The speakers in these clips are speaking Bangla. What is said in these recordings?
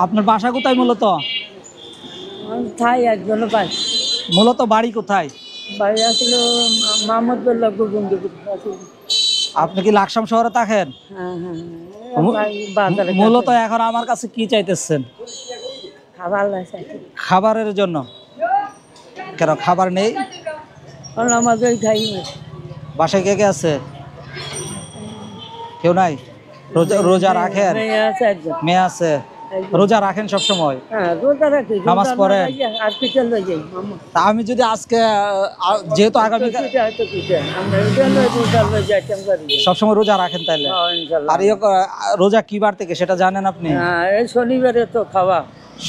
আপনার বাসা কোথায় মূলত? থাই একজন পাই। মূলত বাড়ি কোথায়? বাড়ি আসলে মোহাম্মদুল্লাহ গোবিন্দপুর। আপনি কি লাকসাম শহরে থাকেন? হ্যাঁ হ্যাঁ, বাজারে মূলত এখন আমার কাছে কি চাইতেছেন? খাবার লাগছে খাবারের জন্য। কেন খাবার নেই? আমাদের খাই বাসায় কে কে আছে? কেউ নাই? রোজা রাখেন? আছে একজন মেয়ে আছে? রোজা রাখেন সব সময়? হ্যাঁ রোজা রাখি, নামাজ পড়েন? আর পিঠে লই যাই মামা। তা আমি যদি আজকে যেহেতু আগামী হয়তো পিঠে আমরা এটা লই রোজা লই যাইতাম করি। সবসময় রোজা রাখেন তাইলে? হ্যাঁ ইনশাআল্লাহ। আর রোজা কি বার থেকে সেটা জানেন আপনি? হ্যাঁ এই শনিবারে তো খাওয়া,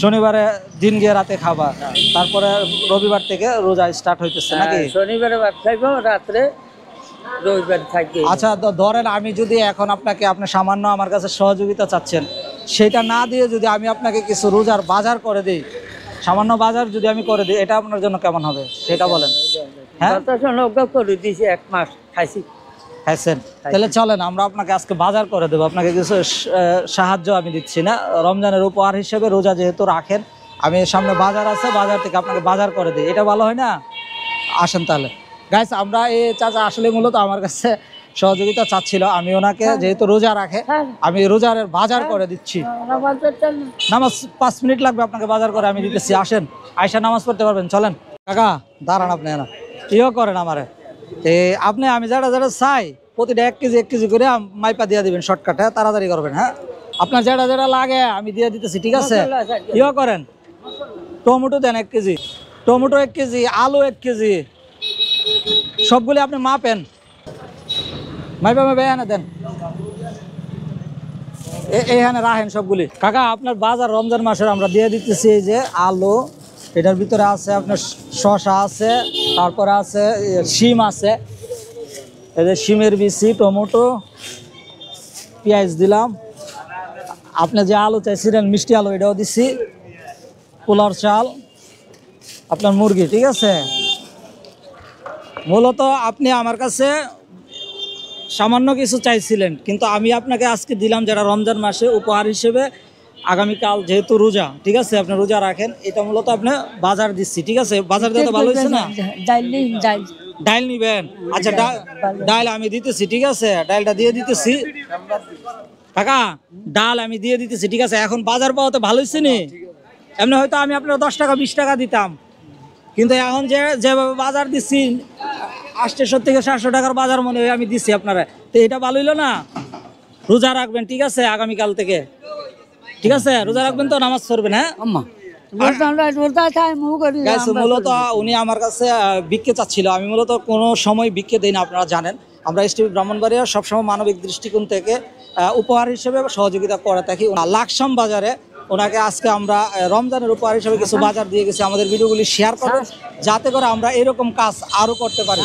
শনিবারে দিন গিয়ে রাতে খাবার, তারপরে রবিবার থেকে রোজা স্টার্ট হইতেছে নাকি? শনিবারে ভাত খাইবো, রাত্রে রবিবার থাকি। আচ্ছা ধরেন আমি যদি এখন আপনাকে আপনি সামান্য আমার কাছে সহযোগিতা চাচ্ছেন, সেটা না দিয়ে যদি আমি আপনাকে কিছু রোজার বাজার করে দিই, সামান্য বাজার যদি আমি করে দিই, এটা আপনার জন্য কেমন হবে সেটা বলেন? হ্যাঁ করে দিয়েছি, 1 মাস খাইছি। খাইছেন? তাহলে চলেন আমরা আপনাকে আজকে বাজার করে দেবো। আপনাকে কিছু সাহায্য আমি দিচ্ছি না, রমজানের উপহার হিসেবে। রোজা যেহেতু রাখেন, আমি সামনে বাজার আছে, বাজার থেকে আপনাকে বাজার করে দিই, এটা ভালো হয় না? আসেন তাহলে গাইস, আমরা এই চাচা আসলে মূলত আমার কাছে সহযোগিতা চাচ্ছিল, আমি ওনাকে যেহেতু রোজা রাখে আমি রোজার বাজার করে দিচ্ছি। নামাজ 5 মিনিট লাগবে, আপনাকে বাজার করে আমি দিতেছি। আসেন, আয়সা নামাজ পড়তে পারবেন। চলেন কাকা, দাঁড়ান আপনি না ইও করেন আমারে। আপনি আমি যারা যারা চাই প্রতিটা 1 কেজি 1 কেজি করে মাইপা দিয়ে দিবেন, শর্টকাটে তাড়াতাড়ি করবেন। হ্যাঁ, আপনার যেটা যেটা লাগে আমি দিয়ে দিতেছি, ঠিক আছে? ইও করেন, টমেটো দেন 1 কেজি, টমেটো 1 কেজি, আলু 1 কেজি, সবগুলি আপনি মাপেন, মাইপা এনে দেন, এখানে রাখেন সবগুলি। কাকা আপনার বাজার রমজান মাসের আমরা দিয়ে দিতেছি। এই যে আলু, এটার ভিতরে আছে আপনার শসা আছে, তারপরে আছে শিম আছে, এই যে শিমের বিচি, টমেটো, পেঁয়াজ দিলাম। আপনি যে আলু চাইছিলেন মিষ্টি আলু, এটাও দিচ্ছি, পোলার চাল, আপনার মুরগি, ঠিক আছে? মূলত আপনি আমার কাছে সামান্য কিছু চাইছিলেন, কিন্তু আমি আপনাকে আজকে দিলাম যেটা রমজান মাসে উপহার হিসেবে। আগামীকাল যেহেতু রোজা, ঠিক আছে, আপনি রোজা রাখেন, এটা মূলত আপনি বাজার দিচ্ছি, ঠিক আছে? বাজার দিয়ে তো ভালো হয়েছে না? ডাল নিবেন? আচ্ছা ডাল আমি দিতেছি, ঠিক আছে? ডালটা দিয়ে দিতেছি কাকা, ডাল আমি দিয়ে দিতেছি, ঠিক আছে? এখন বাজার পাওয়া তো ভালো হয়েছে নি? এমনি হয়তো আমি আপনার 10 টাকা 20 টাকা দিতাম, কিন্তু এখন যেভাবে বাজার দিচ্ছি 800 থেকে 700 টাকার বাজার মনে হয় আমি দিচ্ছি আপনারা, তো এটা ভালো হইলো না? রোজা রাখবেন, ঠিক আছে? আগামীকাল থেকে, ঠিক আছে? রোজা রাখবেন তো, নামাজ পড়বেন। হ্যাঁ মূলত উনি আমার কাছে ভিক্ষে চাচ্ছিল, আমি মূলত কোনো সময় ভিক্ষে দিই না, আপনারা জানেন। আমরা এসটিভি ব্রাহ্মণবাড়িয়া সবসময় মানবিক দৃষ্টিকোণ থেকে উপহার হিসেবে সহযোগিতা করে থাকি। লাকসাম বাজারে ওনাকে আজকে আমরা রমজানের উপহার হিসেবে কিছু বাজার দিয়ে গেছি। আমাদের ভিডিওগুলি শেয়ার করবেন যাতে করে আমরা এরকম কাজ আরও করতে পারি।